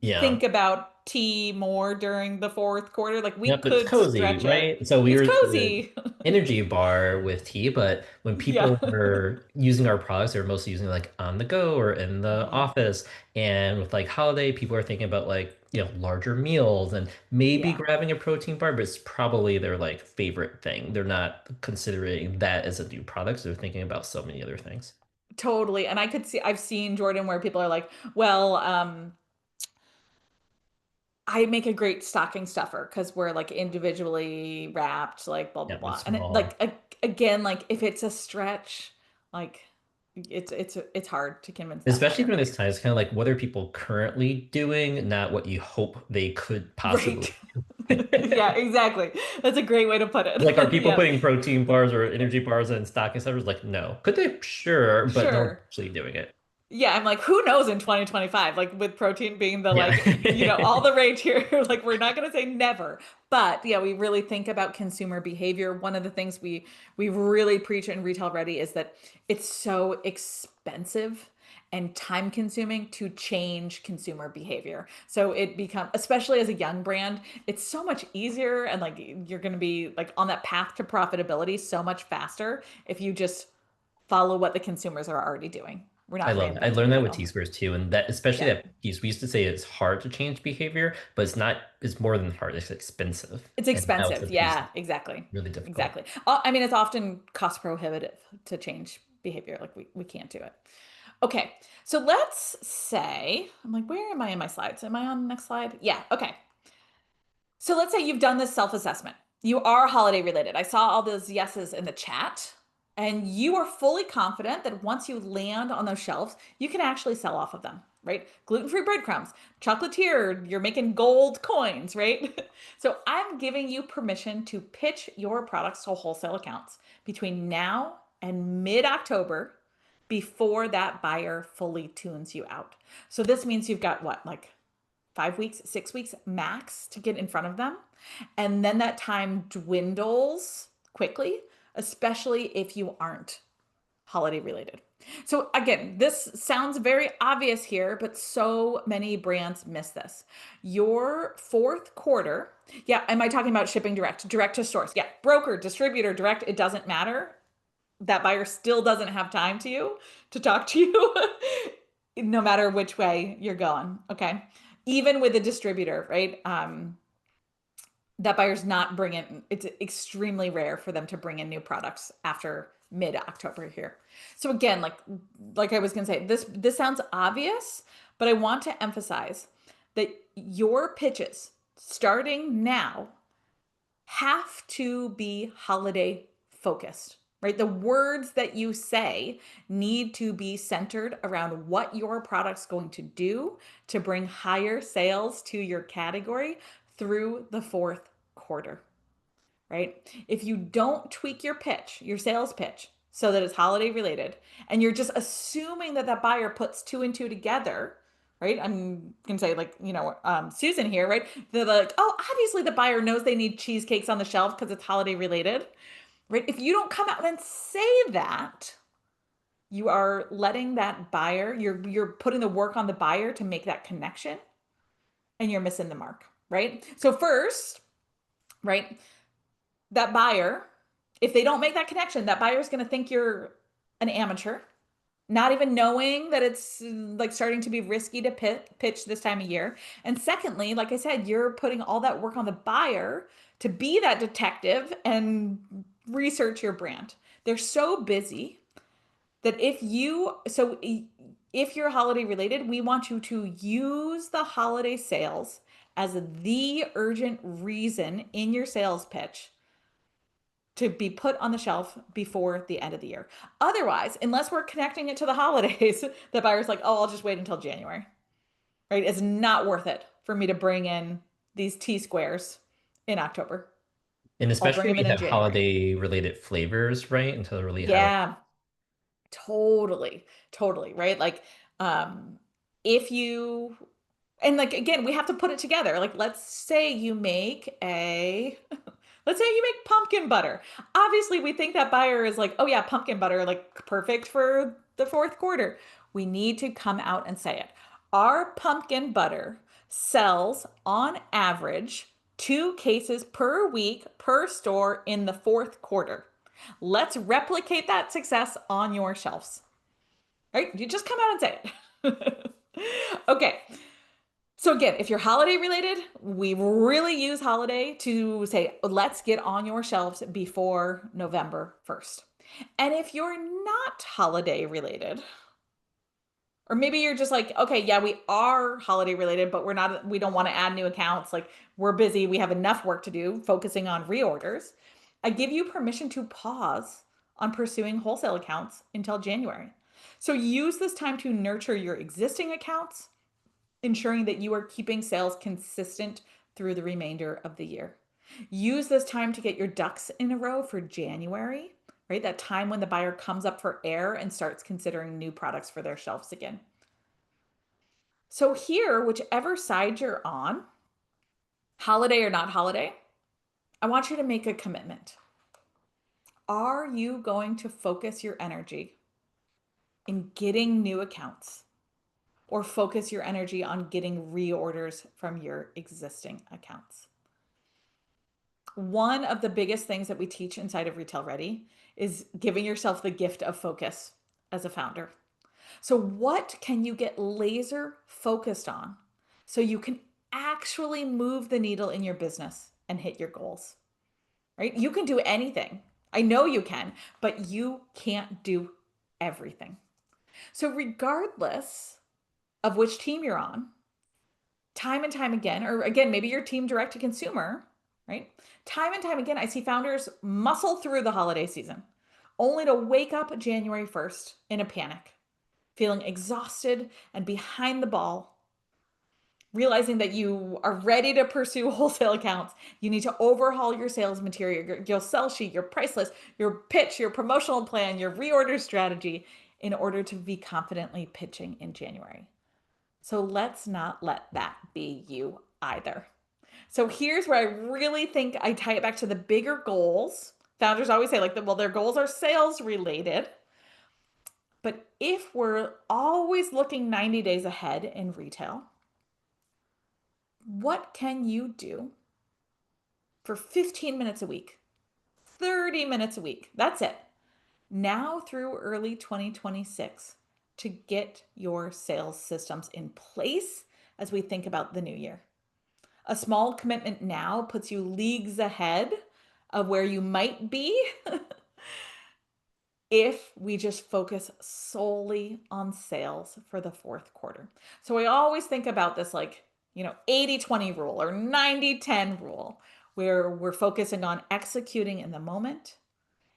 Yeah. think about tea more during the fourth quarter. Like we Yep, it's could cozy, stretch it. right? So we It's were the cozy. energy bar with tea, but when Yeah. people were using our products, they were mostly using like on the go or in the Mhm. office. And with like holiday, people are thinking about like, larger meals and maybe Yeah. grabbing a protein bar, but it's probably their like favorite thing. They're not considering that as a new product. So they're thinking about so many other things. Totally. And I've seen Jordan where people are like, well, I make a great stocking stuffer because we're like individually wrapped, like blah blah Yep, it's blah. And small. again, like if it's a stretch, like it's hard to convince that Especially buyer. during this time, it's kind of like what are people currently doing, not what you hope they could possibly Right. do. Yeah, exactly. That's a great way to put it. Like, are people Yeah, putting protein bars or energy bars in stocking stuffers? Like, no. Could they? Sure, but no one's sure. actually doing it. Yeah, I'm like, who knows in 2025, like with protein being the Yeah. like, all the rage here, like we're not going to say never. But yeah, we really think about consumer behavior. One of the things we really preach in Retail Ready is that it's so expensive and time consuming to change consumer behavior. So it become, especially as a young brand, it's so much easier and like you're going to be like on that path to profitability so much faster if you just follow what the consumers are already doing. We're I not love it. I reinventing learned the that with wheel. T-squares too, and that especially Yeah. that piece we used to say it's hard to change behavior, but it's not. It's more than hard. It's expensive, It's and now it's a expensive. piece Yeah, that's exactly. really difficult. Exactly. I mean, it's often cost prohibitive to change behavior. Like we can't do it. Okay. So let's say, I'm like, where am I in my slides? Am I on the next slide? Yeah. Okay. So let's say you've done this self-assessment. You are holiday related. I saw all those yeses in the chat. And you are fully confident that once you land on those shelves, you can actually sell off of them, right? Gluten-free breadcrumbs, chocolatier, you're making gold coins, right? So I'm giving you permission to pitch your products to wholesale accounts between now and mid-October before that buyer fully tunes you out. So this means you've got what, like 5 weeks, 6 weeks max to get in front of them. And then that time dwindles quickly, especially if you aren't holiday related. So again, this sounds very obvious here, but so many brands miss this. Your fourth quarter, yeah, am I talking about shipping direct, direct to source? Yeah, broker, distributor, direct, it doesn't matter. That buyer still doesn't have time to talk to you, no matter which way you're going. Okay. Even with a distributor, right? That buyer's not bringing, it's extremely rare for them to bring in new products after mid-October here. So again, like I was going to say, this sounds obvious, but I want to emphasize that your pitches starting now have to be holiday focused, right? The words that you say need to be centered around what your product's going to do to bring higher sales to your category through the fourth quarter, right? If you don't tweak your pitch, your sales pitch, so that it's holiday related, and you're just assuming that that buyer puts two and two together, right? I'm gonna say like, Susan here, right? They're like, oh, obviously the buyer knows they need cheesecakes on the shelf because it's holiday related, right? If you don't come out and say that, you are letting that buyer, you're putting the work on the buyer to make that connection, and you're missing the mark, right? So first, right, that buyer, if they don't make that connection, that buyer is going to think you're an amateur, not even knowing that it's like starting to be risky to pitch this time of year. And secondly, like I said, you're putting all that work on the buyer to be that detective and research your brand. They're so busy that if you're holiday related, we want you to use the holiday sales as the urgent reason in your sales pitch to be put on the shelf before the end of the year. Otherwise, unless we're connecting it to the holidays, the buyer's like, oh, I'll just wait until January, right? It's not worth it for me to bring in these T squares in October. And I'll bring especially if them you in have January. holiday related flavors, right? Until really highlight. Yeah, totally. Totally, right? Like, um, if you, and like, again, we have to put it together. Like, let's say you make a, let's say you make pumpkin butter. Obviously, we think that buyer is like, oh yeah, pumpkin butter, like perfect for the fourth quarter. We need to come out and say it. Our pumpkin butter sells on average 2 cases per week per store in the fourth quarter. Let's replicate that success on your shelves. Right? You just come out and say it. Okay. So again, if you're holiday related, we really use holiday to say, let's get on your shelves before November 1st. And if you're not holiday related, or maybe you're just like, okay, yeah, we are holiday related, but we don't want to add new accounts. Like we're busy, we have enough work to do focusing on reorders. I give you permission to pause on pursuing wholesale accounts until January. So use this time to nurture your existing accounts, ensuring that you are keeping sales consistent through the remainder of the year. Use this time to get your ducks in a row for January, right? That time when the buyer comes up for air and starts considering new products for their shelves again. So, here, whichever side you're on, holiday or not holiday, I want you to make a commitment. Are you going to focus your energy in getting new accounts, or focus your energy on getting reorders from your existing accounts? One of the biggest things that we teach inside of Retail Ready is giving yourself the gift of focus as a founder. So, what can you get laser focused on so you can actually move the needle in your business and hit your goals? Right? You can do anything. I know you can, but you can't do everything. So, regardless of which team you're on, time and time again, or again, maybe you're team direct to consumer, right? Time and time again, I see founders muscle through the holiday season. only to wake up January 1st in a panic, feeling exhausted and behind the ball, realizing that you are ready to pursue wholesale accounts. You need to overhaul your sales material, your sell sheet, your price list, your pitch, your promotional plan, your reorder strategy in order to be confidently pitching in January. So let's not let that be you either. So here's where I really think I tie it back to the bigger goals. Founders always say, like, well, their goals are sales related. But if we're always looking 90 days ahead in retail, what can you do for 15 minutes a week, 30 minutes a week? That's it. Now through early 2026 to get your sales systems in place as we think about the new year. A small commitment now puts you leagues ahead of where you might be if we just focus solely on sales for the fourth quarter. So I always think about this like, 80-20 rule or 90-10 rule, where we're focusing on executing in the moment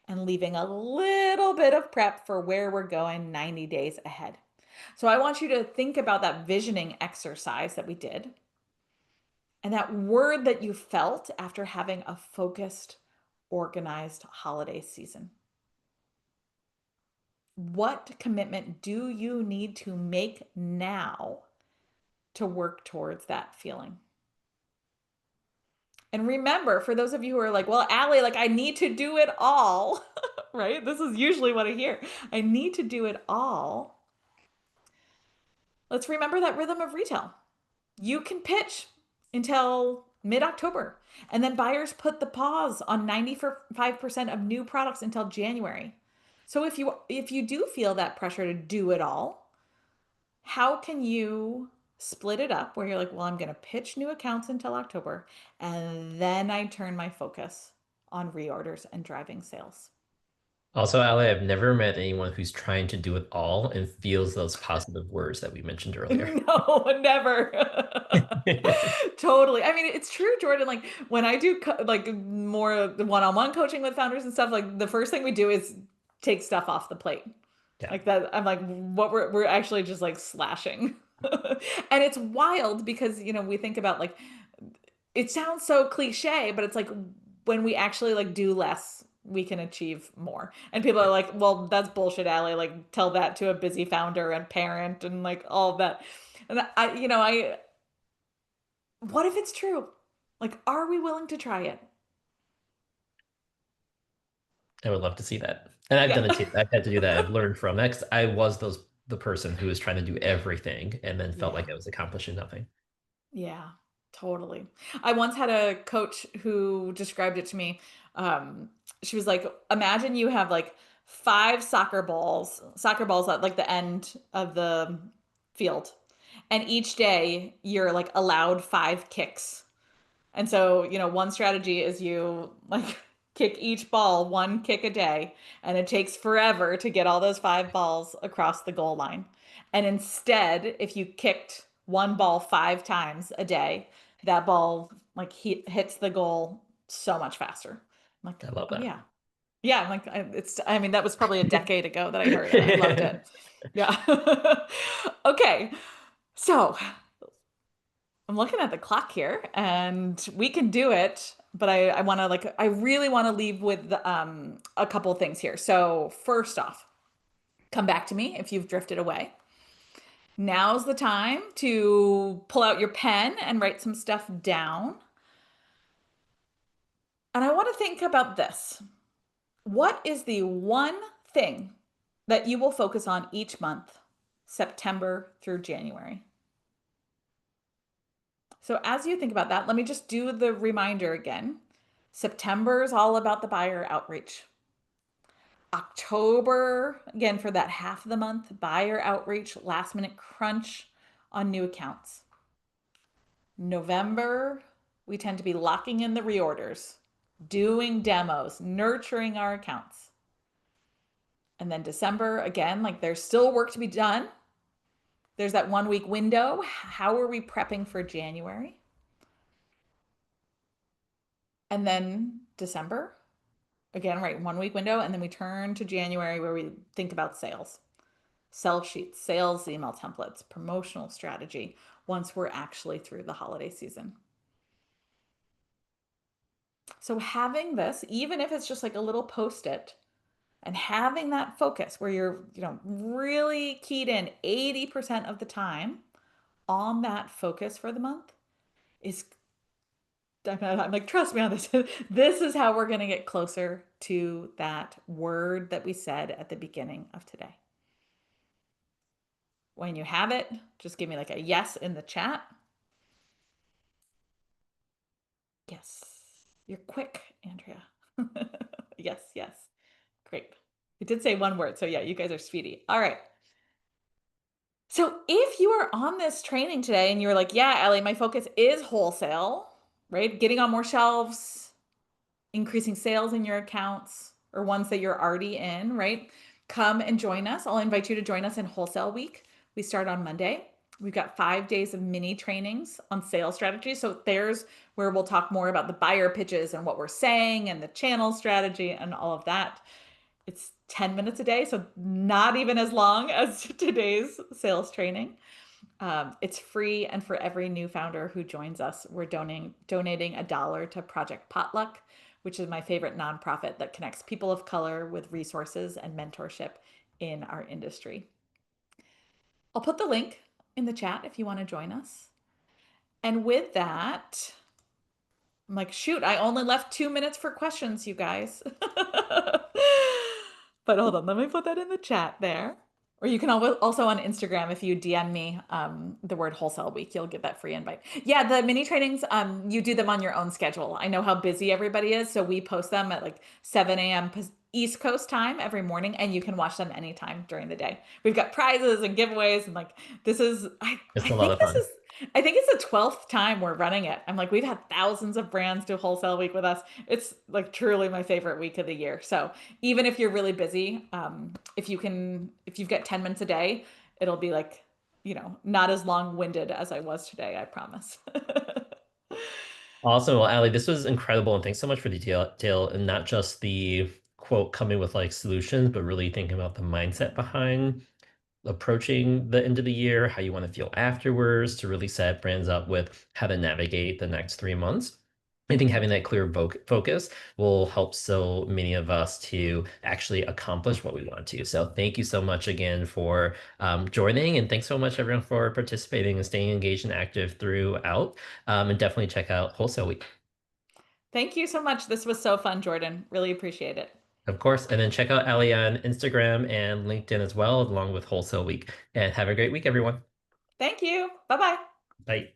and leaving a little bit of prep for where we're going 90 days ahead. So I want you to think about that visioning exercise that we did and that word that you felt after having a focused, organized holiday season. What commitment do you need to make now to work towards that feeling? And remember, for those of you who are like, well, Alli, like I need to do it all, right? This is usually what I hear. I need to do it all. Let's remember that rhythm of retail. You can pitch until mid-October, and then buyers put the pause on 95% of new products until January. So if you do feel that pressure to do it all, how can you split it up where you're like, well, I'm going to pitch new accounts until October, and then I turn my focus on reorders and driving sales? Also, Ali, I've never met anyone who's trying to do it all and feels those positive words that we mentioned earlier. No, never. Totally. I mean, it's true, Jordan. Like when I do like more one-on-one coaching with founders and stuff, like the first thing we do is take stuff off the plate. Yeah. Like that, I'm like, what we're actually just like slashing. And it's wild because, we think about like it sounds so cliche, but it's like when we actually like do less, we can achieve more. And people are Yeah. like, well, that's bullshit, Alli. Like tell that to a busy founder and parent and like all of that. And I what if it's true? Like, are we willing to try it? I would love to see that. And I've done Yeah. it too. I've had to do that. I've learned from that 'cause I was the person who was trying to do everything and then felt Yeah. like I was accomplishing nothing. Yeah, totally. I once had a coach who described it to me. She was like, imagine you have like five soccer balls at like the end of the field. And each day you're like allowed five kicks. And so, one strategy is you like kick each ball one kick a day, and it takes forever to get all those five balls across the goal line. And instead, if you kicked one ball five times a day, that ball like hits the goal so much faster. I'm like, I love oh that. yeah. Yeah, I'm like I mean that was probably a decade ago that I heard it. I loved it. Yeah. Okay. So, I'm looking at the clock here and we can do it, but I want to like I really want to leave with a couple things here. So, first off, come back to me if you've drifted away. Now's the time to pull out your pen and write some stuff down. And I want to think about this. What is the one thing that you will focus on each month, September through January? So as you think about that, let me just do the reminder again. September is all about the buyer outreach. October, again, for that half of the month, buyer outreach, last minute crunch on new accounts. November, we tend to be locking in the reorders, doing demos, nurturing our accounts. And then December, again, like there's still work to be done. There's that 1 week window. How are we prepping for January? And then December. again, right, 1 week window, and then we turn to January where we think about sales, sell sheets, sales email templates, promotional strategy once we're actually through the holiday season. So having this, even if it's just like a little post-it, and having that focus where you're, really keyed in 80% of the time on that focus for the month is, I'm like, trust me on this. This is how we're going to get closer to that word that we said at the beginning of today. When you have it, just give me like a yes in the chat. Yes. You're quick, Andrea. Yes, yes. Great. We did say one word. So yeah, you guys are speedy. All right. So if you are on this training today and you're like, yeah, Alli, my focus is wholesale, right? Getting on more shelves, increasing sales in your accounts or ones that you're already in, right? Come and join us. I'll invite you to join us in Wholesale Week. We start on Monday. We've got 5 days of mini trainings on sales strategy. So there's where we'll talk more about the buyer pitches and what we're saying and the channel strategy and all of that. It's 10 minutes a day, so not even as long as today's sales training. It's free, and for every new founder who joins us, we're donating $1 to Project Potluck, which is my favorite nonprofit that connects people of color with resources and mentorship in our industry. I'll put the link in the chat if you want to join us. And with that, I'm like, shoot, I only left 2 minutes for questions, you guys. But hold on, let me put that in the chat there. Or you can also on Instagram, if you DM me the word Wholesale Week, you'll get that free invite. Yeah, the mini trainings, you do them on your own schedule. I know how busy everybody is, so we post them at like 7 a.m. East Coast time every morning, and you can watch them anytime during the day. We've got prizes and giveaways, and like this is, It's I a lot think of this fun. is I think it's the 12th time we're running it. I'm like, we've had thousands of brands do Wholesale Week with us. It's like truly my favorite week of the year. So even if you're really busy, if you've got 10 minutes a day, it'll be like, not as long-winded as I was today, I promise. Awesome. Well, Allie, this was incredible, and thanks so much for the detail and not just the quote coming with like solutions, but really thinking about the mindset behind approaching the end of the year, how you want to feel afterwards to really set brands up with how to navigate the next 3 months. I think having that clear focus will help so many of us to actually accomplish what we want to. So thank you so much again for joining, and thanks so much everyone for participating and staying engaged and active throughout. And definitely check out Wholesale Week, Thank you so much. This was so fun, Jordan. Really appreciate it. of course, and then check out Allie on Instagram and LinkedIn as well, along with Wholesale Week. And have a great week, everyone. Thank you. Bye-bye. Bye.